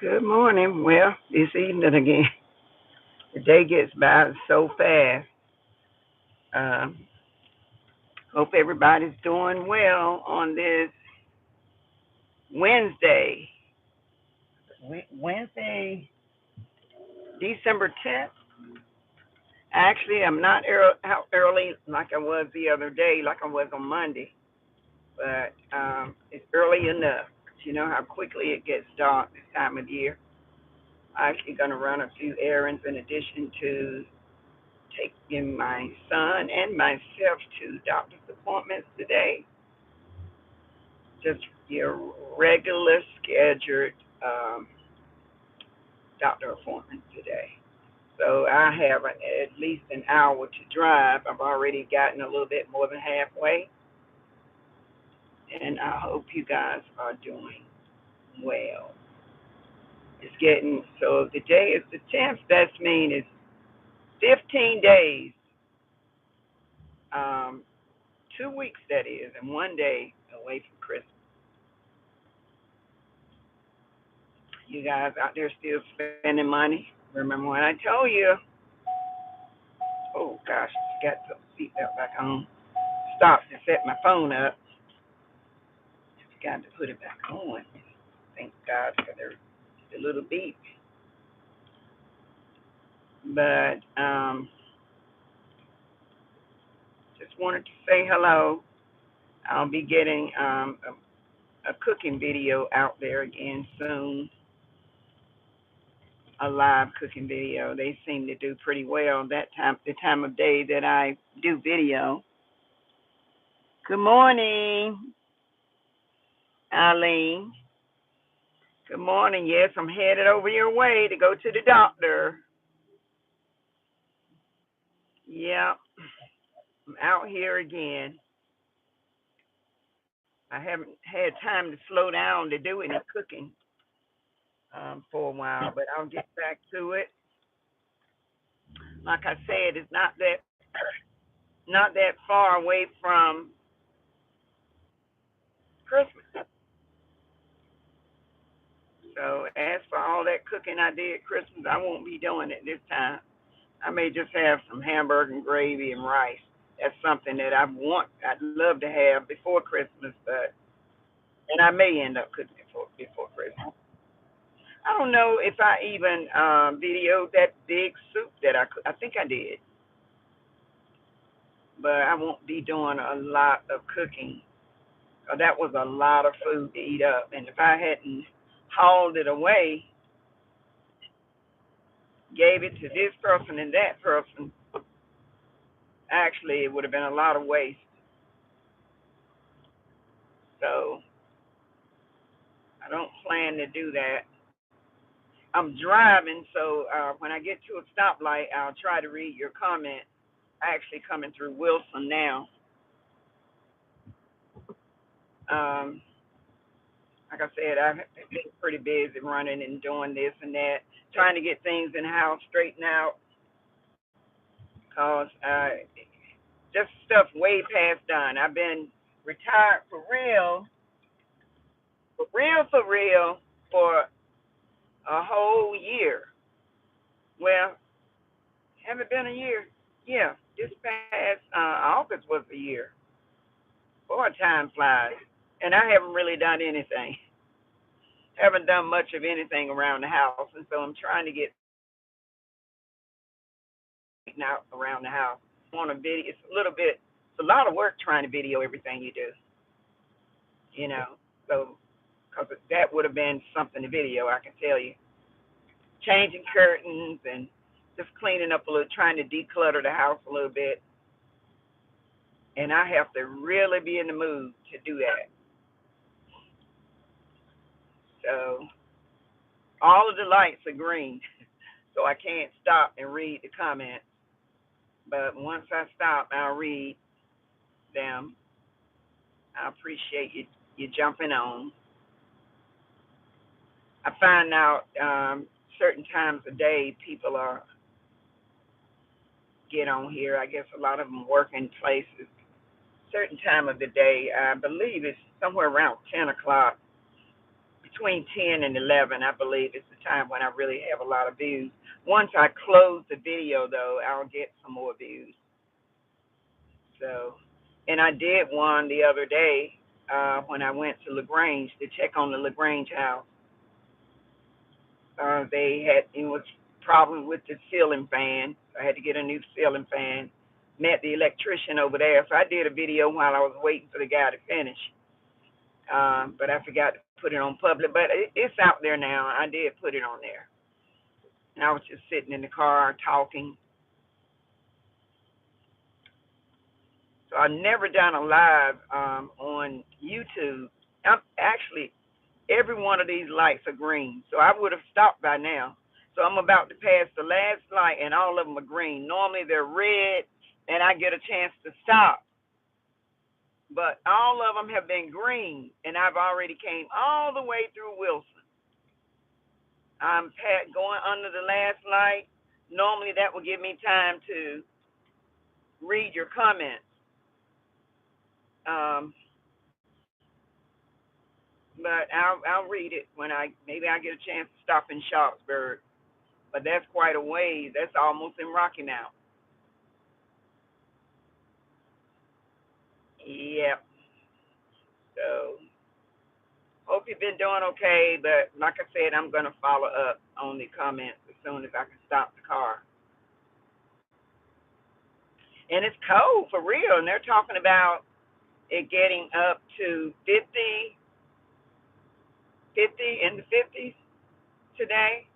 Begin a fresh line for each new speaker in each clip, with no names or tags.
Good morning. Well, it's evening again. The day gets by so fast. Um, Hope everybody's doing well on this Wednesday. Wednesday, December 10th. Actually, I'm not out early like I was the other day, like I was on Monday, but it's early enough. You know how quickly it gets dark this time of year. I'm actually going to run a few errands in addition to taking my son and myself to doctor's appointments today. Just your regular scheduled um, doctor appointment today. So I have at least an hour to drive. I've already gotten a little bit more than halfway, and I hope you guys are doing well. It's getting so the day is the 10th. That means it's 15 days, um, 2 weeks that is, and one day away from Christmas. You guys out there still spending money? Remember when I told you, oh gosh, I got to put the seatbelt back on. Stopped and set my phone up. Got to put it back on. Thank God for the little beep. But just wanted to say hello. I'll be getting a cooking video out there again soon. A live cooking video. They seem to do pretty well that time, the time of day that I do video. Good morning, Eileen. Good morning. Yes, I'm headed over your way to go to the doctor. Yeah, I'm out here again. I haven't had time to slow down to do any cooking for a while, but I'll get back to it. Like I said, it's not that far away from Christmas. So as for all that cooking I did Christmas, I won't be doing it this time. I may just have some hamburger and gravy and rice. That's something that I'd love to have before Christmas, but and I may end up cooking it before Christmas. I don't know if I even videoed that big soup that I think I did, but I won't be doing a lot of cooking. That was a lot of food to eat up, and if I hadn't hauled it away, gave it to this person and that person, actually it would have been a lot of waste. So I don't plan to do that. I'm driving, so when I get to a stoplight, I'll try to read your comment. Actually, coming through Wilson now. Um, like I said, I've been pretty busy running and doing this and that, trying to get things in the house straightened out, cause just stuff way past done. I've been retired for real, for a whole year. Well, haven't been a year. Yeah, this past August was a year. Boy, time flies. And I haven't really done anything. Haven't done much of anything around the house, and so I'm trying to get out around the house. On a video, it's a little bit, it's a lot of work trying to video everything you do, you know. So, because that would have been something to video, I can tell you. Changing curtains and just cleaning up a little, trying to declutter the house a little bit. And I have to really be in the mood to do that. So, all of the lights are green, so I can't stop and read the comments. But once I stop, I'll read them. I appreciate you jumping on. I find out certain times of day people are get on here. I guess a lot of them work in places. Certain time of the day, I believe it's somewhere around 10 o'clock, between 10 and 11, I believe, is the time when I really have a lot of views. Once I close the video, though, I'll get some more views. So, and I did one the other day when I went to LaGrange to check on the LaGrange house. They had it was problem with the ceiling fan. I had to get a new ceiling fan. Met the electrician over there, so I did a video while I was waiting for the guy to finish. But I forgot to put it on public. But it's out there now. I did put it on there. And I was just sitting in the car talking. So I've never done a live on YouTube. I'm actually every one of these lights are green, so I would have stopped by now. So I'm about to pass the last light, and all of them are green. Normally they're red, and I get a chance to stop. But all of them have been green, and I've already came all the way through Wilson. I'm going under the last light. Normally that will give me time to read your comments. But I'll read it when maybe I get a chance to stop in Sharpsburg. But that's quite a ways. That's almost in Rocky Mount. Yep. So hope you've been doing okay. But like I said, I'm gonna follow up on the comments as soon as I can stop the car. And it's cold for real. And they're talking about it getting up to 50 in the 50s today.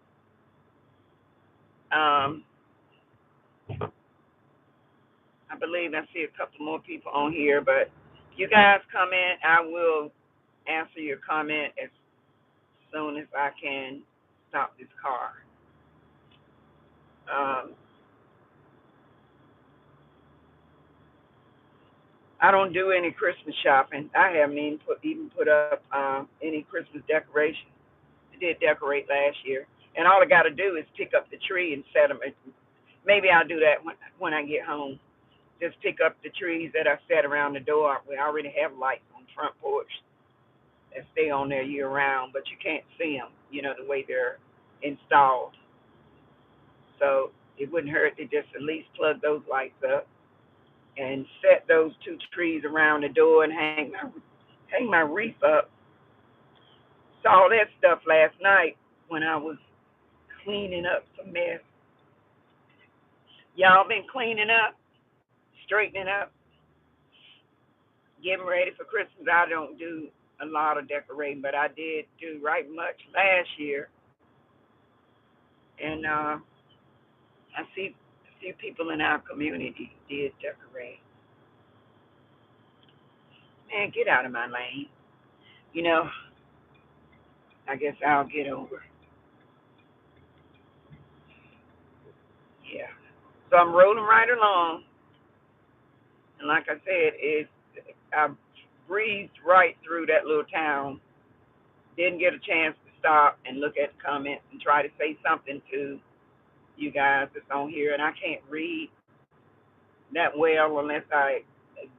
I believe I see a couple more people on here, but you guys comment. I will answer your comment as soon as I can stop this car. I don't do any Christmas shopping. I haven't even put up any Christmas decorations. I did decorate last year, and all I got to do is pick up the tree and set them. Maybe I'll do that when I get home. Just pick up the trees that I set around the door. We already have lights on the front porch that stay on there year round, but you can't see them, the way they're installed. So it wouldn't hurt to just at least plug those lights up and set those two trees around the door and hang my wreath up. Saw that stuff last night when I was cleaning up some mess. Y'all been cleaning up, straightening up, getting ready for Christmas. I don't do a lot of decorating, but I did do right much last year. And I see a few people in our community did decorate. Man, get out of my lane. I guess I'll get over. Yeah. So I'm rolling right along. And like I said, I breezed right through that little town. Didn't get a chance to stop and look at the comments and try to say something to you guys that's on here. And I can't read that well unless I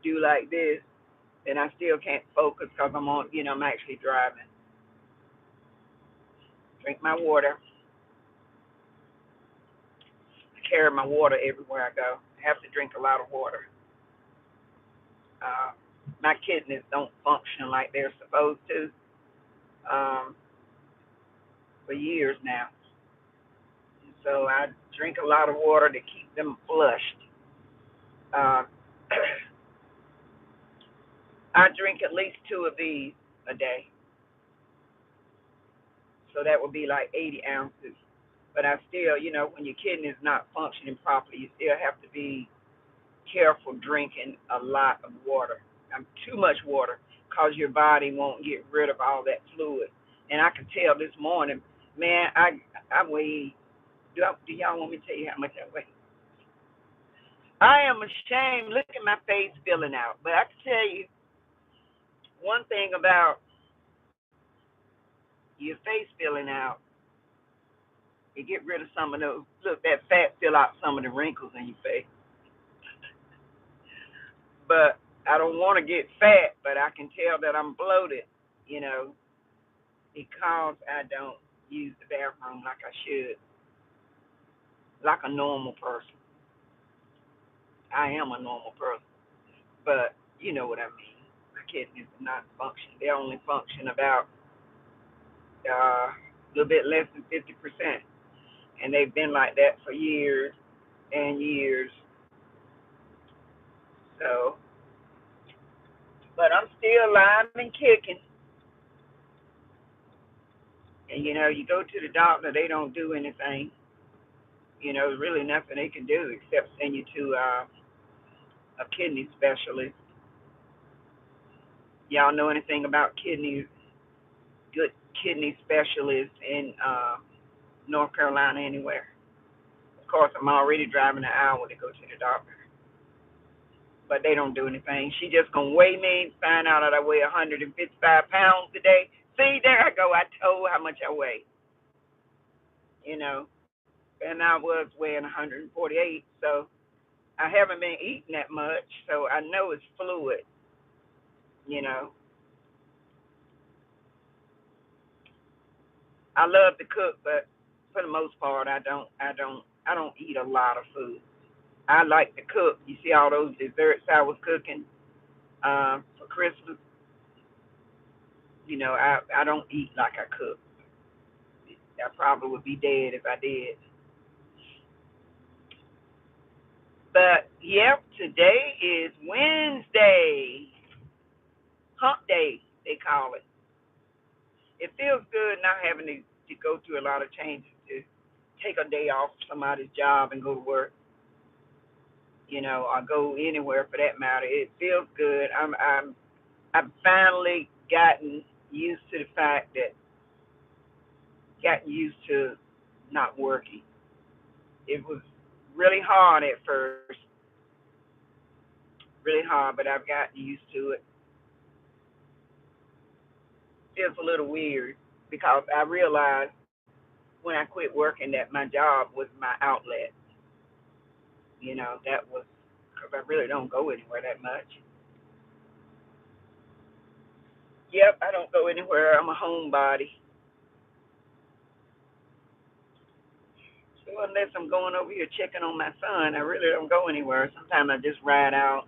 do like this. And I still can't focus because I'm actually driving. Drink my water. I carry my water everywhere I go. I have to drink a lot of water. My kidneys don't function like they're supposed to for years now. So I drink a lot of water to keep them flushed. Uh, I drink at least 2 of these a day. So that would be like 80 ounces. But I still, when your kidney is not functioning properly, you still have to be careful drinking a lot of water. Too much water, because your body won't get rid of all that fluid. And I could tell this morning, man, I weigh. Do y'all want me to tell you how much I weigh? I am ashamed. Look at my face filling out. But I can tell you one thing about your face filling out. You get rid of some of those. Look, that fat fill out some of the wrinkles in your face. But I don't want to get fat, but I can tell that I'm bloated, because I don't use the bathroom like I should, like a normal person. I am a normal person, but you know what I mean. My kidneys are not functioning. They only function about a little bit less than 50%, and they've been like that for years and years. So, but I'm still alive and kicking. And you go to the doctor, they don't do anything. There's really nothing they can do except send you to a kidney specialist. Y'all know anything about good kidney specialists in North Carolina anywhere? Of course, I'm already driving an hour to go to the doctor, but they don't do anything. She just gonna weigh me, find out that I weigh 155 pounds today. See, there I go. I told how much I weigh, you know, and I was weighing 148, so I haven't been eating that much, so I know it's fluid, you know. I love to cook, but for the most part, I don't eat a lot of food. I like to cook. You see all those desserts I was cooking for Christmas. I don't eat like I cook. I probably would be dead if I did. But yep, today is Wednesday, Hump Day they call it. It feels good not having to go through a lot of changes to take a day off somebody's job and go to work, or go anywhere for that matter. It feels good. I've finally gotten used to not working. It was really hard at first, really hard, but I've gotten used to it. Feels a little weird because I realized when I quit working that my job was my outlet. That was because I really don't go anywhere that much. Yep, I don't go anywhere. I'm a homebody. So unless I'm going over here checking on my son, I really don't go anywhere. Sometimes I just ride out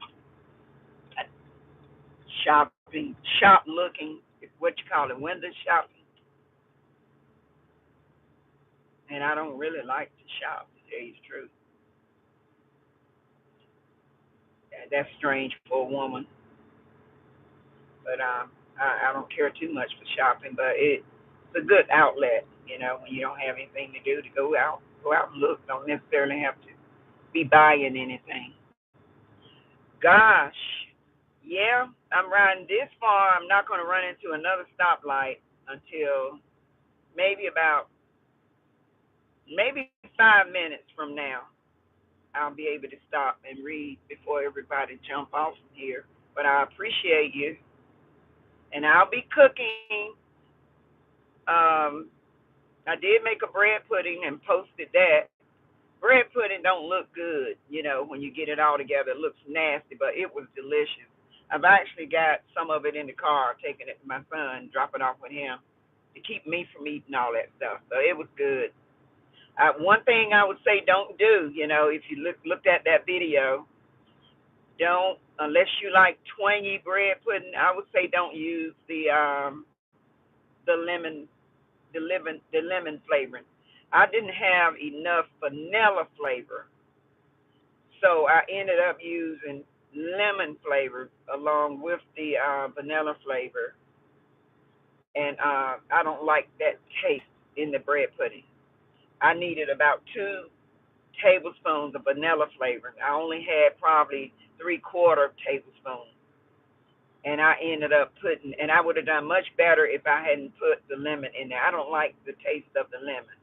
shopping, shop looking, what you call it, window shopping. And I don't really like to shop, to tell you the truth. That's strange for a woman, but I don't care too much for shopping. But it's a good outlet, when you don't have anything to do to go out and look. Don't necessarily have to be buying anything. Gosh, yeah, I'm riding this far. I'm not going to run into another stoplight until maybe about maybe 5 minutes from now. I'll be able to stop and read before everybody jump off from here. But I appreciate you, and I'll be cooking. Um, I did make a bread pudding and posted that. Bread pudding don't look good, when you get it all together. It looks nasty, but it was delicious. I've actually got some of it in the car, taking it to my son, drop it off with him to keep me from eating all that stuff. So it was good. One thing I would say don't do, if you looked at that video, don't unless you like twangy bread pudding. I would say don't use the lemon the lemon flavoring. I didn't have enough vanilla flavor, so I ended up using lemon flavor along with the vanilla flavor, and I don't like that taste in the bread pudding. I needed about 2 tablespoons of vanilla flavor. I only had probably 3/4 tablespoons, and I ended up putting, and I would have done much better if I hadn't put the lemon in there. I don't like the taste of the lemon.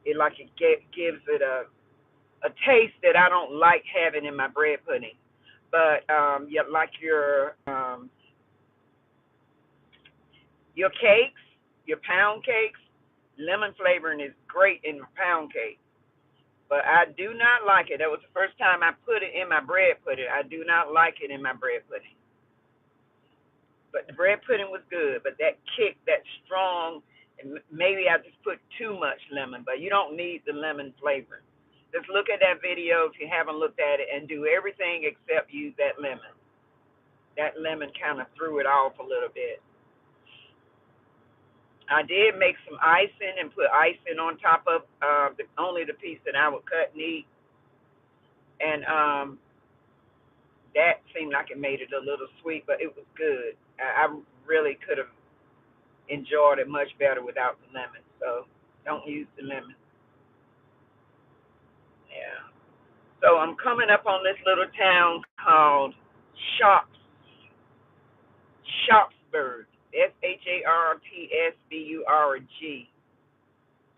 It gives it a taste that I don't like having in my bread pudding. But yeah, like your cakes, your pound cakes, lemon flavoring is great in a pound cake. But I do not like it. That was the first time I put it in my bread pudding. I do not like it in my bread pudding. But the bread pudding was good. But that kick, that strong, and maybe I just put too much lemon, but you don't need the lemon flavor. Just look at that video if you haven't looked at it and do everything except use that lemon. That lemon kind of threw it off a little bit. I did make some icing and put icing on top of only the piece that I would cut and eat. And that seemed like it made it a little sweet, but it was good. I really could have enjoyed it much better without the lemon. So don't use the lemon. Yeah. So I'm coming up on this little town called Shops, Shopsburg. Sharpsburg.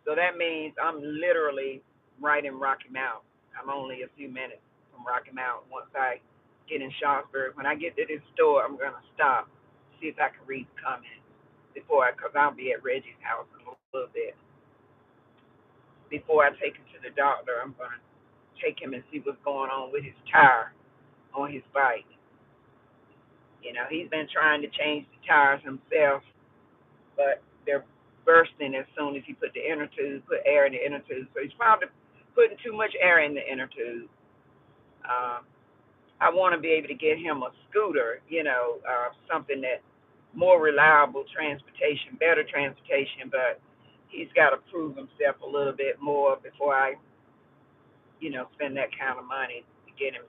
So that means I'm literally right in Rocky Mount. I'm only a few minutes from Rocky Mount. Once I get in Sharpsburg, when I get to this store, I'm gonna stop, see if I can read the comments because I'll be at Reggie's house in a little bit. Before I take him to the doctor, I'm gonna take him and see what's going on with his tire on his bike. You know, he's been trying to change the tires himself, but they're bursting as soon as he put air in the inner tube. So he's probably putting too much air in the inner tube. I want to be able to get him a scooter, something that more reliable transportation, better transportation, but he's got to prove himself a little bit more before I, spend that kind of money to get him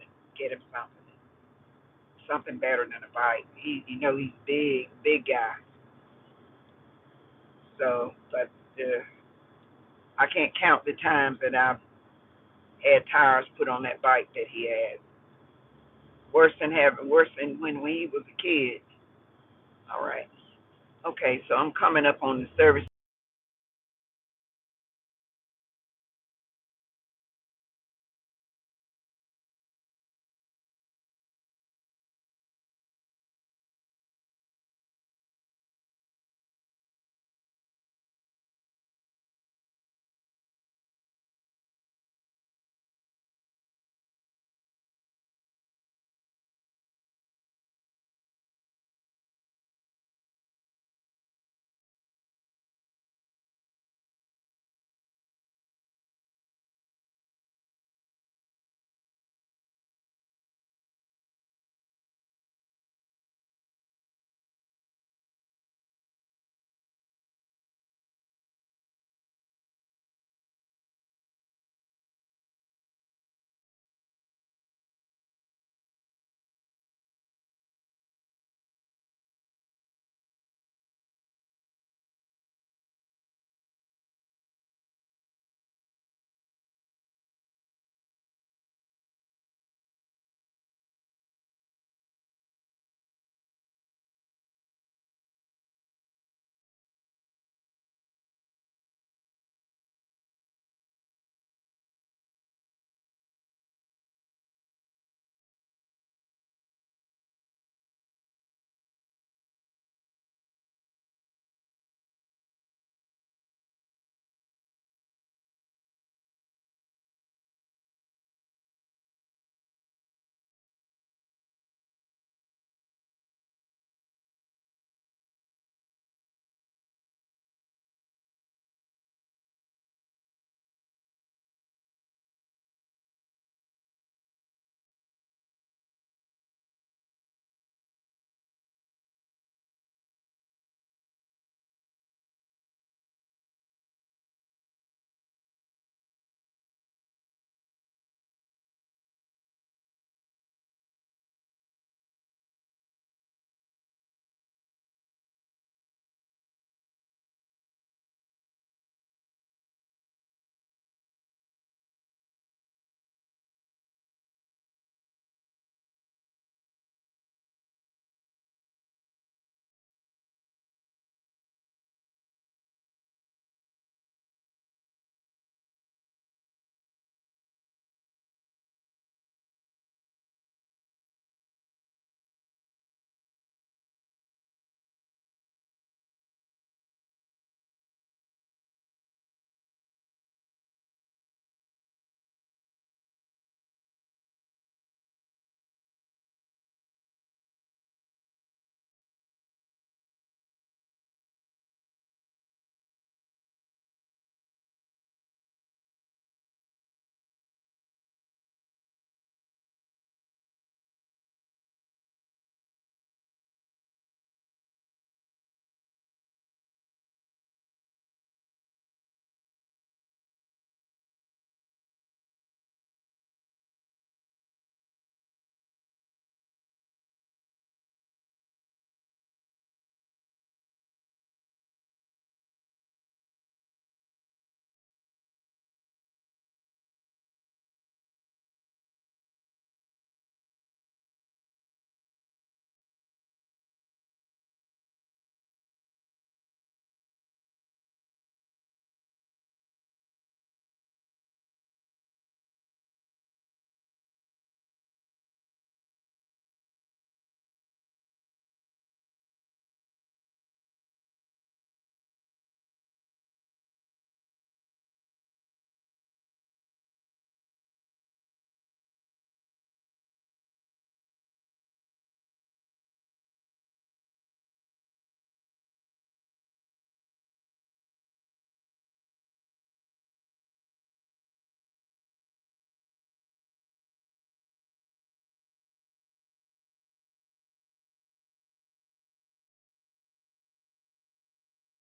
something better than a bike. He's big guy. So, but I can't count the times that I've had tires put on that bike that he had. Worse than when he was a kid. All right. Okay, so I'm coming up on the service